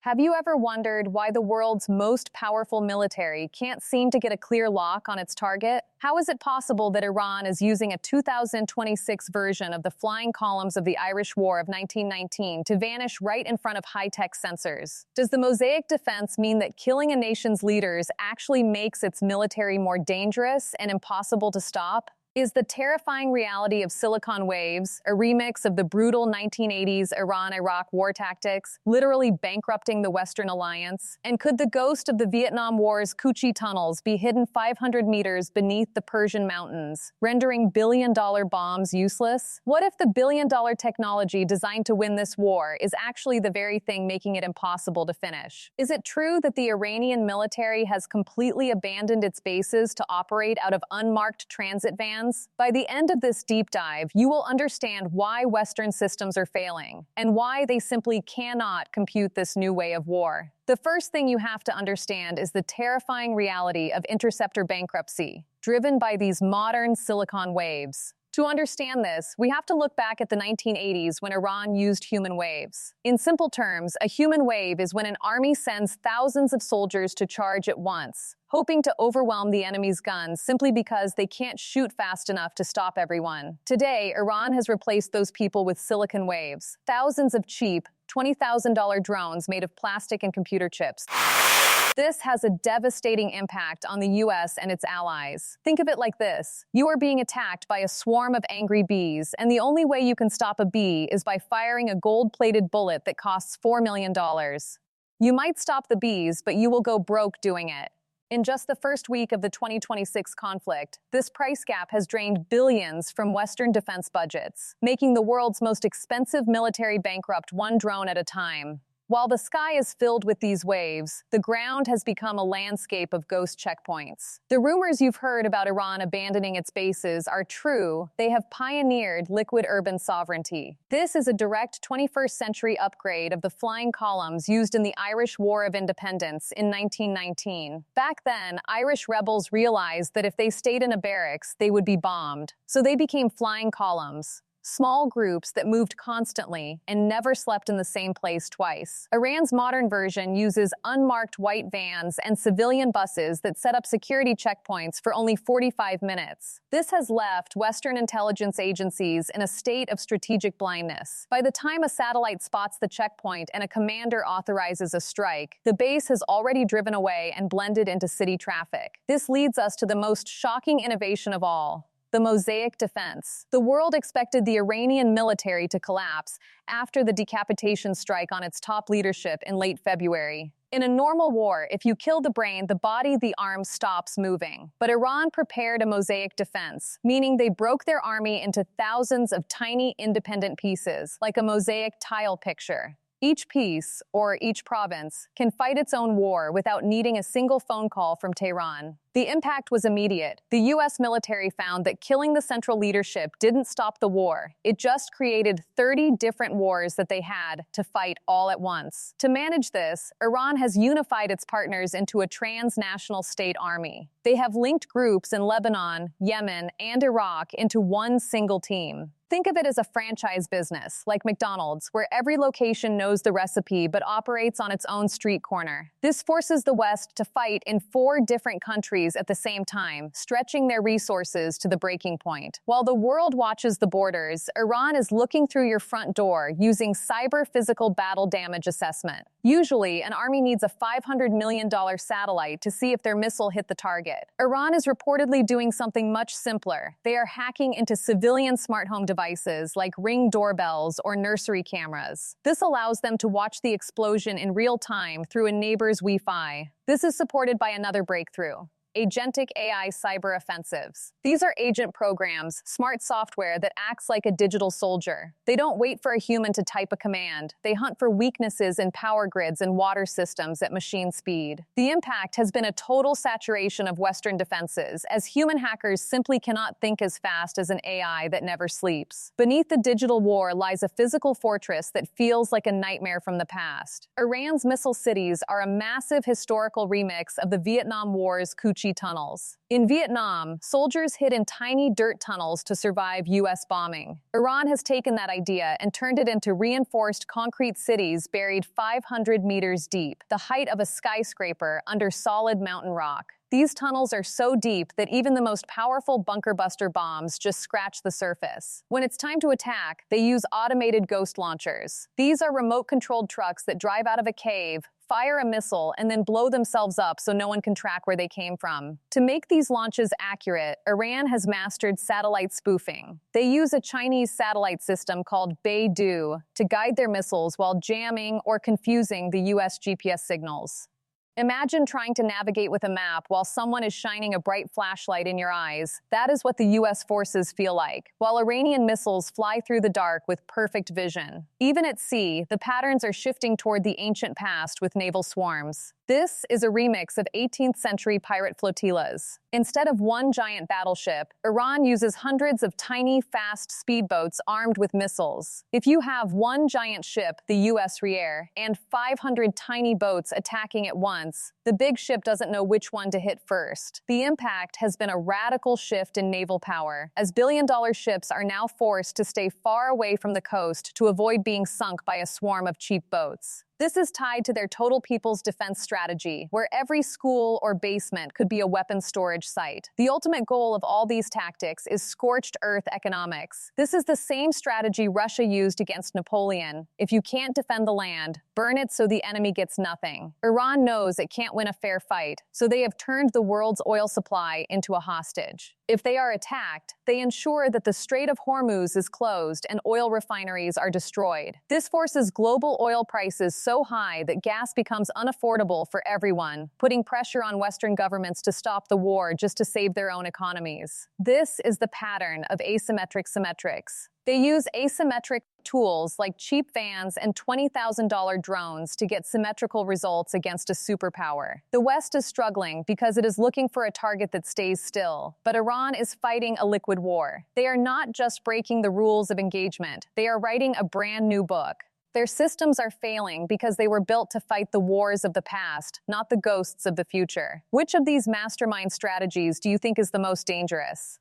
Have you ever wondered why the world's most powerful military can't seem to get a clear lock on its target? How is it possible that Iran is using a 2026 version of the flying columns of the Irish War of 1919 to vanish right in front of high-tech sensors? Does the Mosaic Defense mean that killing a nation's leaders actually makes its military more dangerous and impossible to stop? Is the terrifying reality of Silicon Waves, a remix of the brutal 1980s Iran-Iraq war tactics, literally bankrupting the Western alliance? And could the ghost of the Vietnam War's Coochie tunnels be hidden 500 meters beneath the Persian mountains, rendering billion-dollar bombs useless? What if the billion-dollar technology designed to win this war is actually the very thing making it impossible to finish? Is it true that the Iranian military has completely abandoned its bases to operate out of unmarked transit vans? By the end of this deep dive, you will understand why Western systems are failing and why they simply cannot compute this new way of war. The first thing you have to understand is the terrifying reality of interceptor bankruptcy, driven by these modern silicon waves. To understand this, we have to look back at the 1980s when Iran used human waves. In simple terms, a human wave is when an army sends thousands of soldiers to charge at once, hoping to overwhelm the enemy's guns simply because they can't shoot fast enough to stop everyone. Today, Iran has replaced those people with silicon waves, thousands of cheap, $20,000 drones made of plastic and computer chips. This has a devastating impact on the US and its allies. Think of it like this. You are being attacked by a swarm of angry bees, and the only way you can stop a bee is by firing a gold-plated bullet that costs $4 million. You might stop the bees, but you will go broke doing it. In just the first week of the 2026 conflict, this price gap has drained billions from Western defense budgets, making the world's most expensive military bankrupt one drone at a time. While the sky is filled with these waves, the ground has become a landscape of ghost checkpoints. The rumors you've heard about Iran abandoning its bases are true. They have pioneered liquid urban sovereignty. This is a direct 21st century upgrade of the flying columns used in the Irish War of Independence in 1919. Back then, Irish rebels realized that if they stayed in a barracks, they would be bombed. So they became flying columns. Small groups that moved constantly and never slept in the same place twice. Iran's modern version uses unmarked white vans and civilian buses that set up security checkpoints for only 45 minutes. This has left Western intelligence agencies in a state of strategic blindness. By the time a satellite spots the checkpoint and a commander authorizes a strike, the base has already driven away and blended into city traffic. This leads us to the most shocking innovation of all: the Mosaic Defense. The world expected the Iranian military to collapse after the decapitation strike on its top leadership in late February. In a normal war, if you kill the brain, the body, the arm stops moving. But Iran prepared a Mosaic Defense, meaning they broke their army into thousands of tiny independent pieces, like a mosaic tile picture. Each piece, or each province, can fight its own war without needing a single phone call from Tehran. The impact was immediate. The US military found that killing the central leadership didn't stop the war. It just created 30 different wars that they had to fight all at once. To manage this, Iran has unified its partners into a transnational state army. They have linked groups in Lebanon, Yemen, and Iraq into one single team. Think of it as a franchise business, like McDonald's, where every location knows the recipe but operates on its own street corner. This forces the West to fight in 4 different countries at the same time, stretching their resources to the breaking point. While the world watches the borders, Iran is looking through your front door using cyber-physical battle damage assessment. Usually, an army needs a $500 million satellite to see if their missile hit the target. Iran is reportedly doing something much simpler. They are hacking into civilian smart home devices like Ring doorbells or nursery cameras. This allows them to watch the explosion in real time through a neighbor's Wi-Fi. This is supported by another breakthrough: agentic AI cyber offensives. These are agent programs, smart software that acts like a digital soldier. They don't wait for a human to type a command. They hunt for weaknesses in power grids and water systems at machine speed. The impact has been a total saturation of Western defenses, as human hackers simply cannot think as fast as an AI that never sleeps. Beneath the digital war lies a physical fortress that feels like a nightmare from the past. Iran's missile cities are a massive historical remix of the Vietnam War's Coochie trendy tunnels. In Vietnam, soldiers hid in tiny dirt tunnels to survive U.S. bombing. Iran has taken that idea and turned it into reinforced concrete cities buried 500 meters deep, the height of a skyscraper under solid mountain rock. These tunnels are so deep that even the most powerful bunker-buster bombs just scratch the surface. When it's time to attack, they use automated ghost launchers. These are remote-controlled trucks that drive out of a cave, fire a missile, and then blow themselves up so no one can track where they came from. To make these launches accurate, Iran has mastered satellite spoofing. They use a Chinese satellite system called Veto to guide their missiles while jamming or confusing the U.S. GPS signals. Imagine trying to navigate with a map while someone is shining a bright flashlight in your eyes. That is what the U.S. forces feel like, while Iranian missiles fly through the dark with perfect vision. Even at sea, the patterns are shifting toward the ancient past with naval swarms. This is a remix of 18th century pirate flotillas. Instead of one giant battleship, Iran uses hundreds of tiny, fast speedboats armed with missiles. If you have one giant ship, the U.S. Rear, and 500 tiny boats attacking at once, the big ship doesn't know which one to hit first. The impact has been a radical shift in naval power, as billion-dollar ships are now forced to stay far away from the coast to avoid being sunk by a swarm of cheap boats. This is tied to their total people's defense strategy, where every school or basement could be a weapons storage site. The ultimate goal of all these tactics is scorched earth economics. This is the same strategy Russia used against Napoleon. If you can't defend the land, burn it so the enemy gets nothing. Iran knows it can't win a fair fight, so they have turned the world's oil supply into a hostage. If they are attacked, they ensure that the Strait of Hormuz is closed and oil refineries are destroyed. This forces global oil prices so high that gas becomes unaffordable for everyone, putting pressure on Western governments to stop the war just to save their own economies. This is the pattern of asymmetric symmetrics. They use asymmetric tools like cheap vans and $20,000 drones to get symmetrical results against a superpower. The West is struggling because it is looking for a target that stays still, but Iran is fighting a liquid war. They are not just breaking the rules of engagement, they are writing a brand new book. Their systems are failing because they were built to fight the wars of the past, not the ghosts of the future. Which of these mastermind strategies do you think is the most dangerous?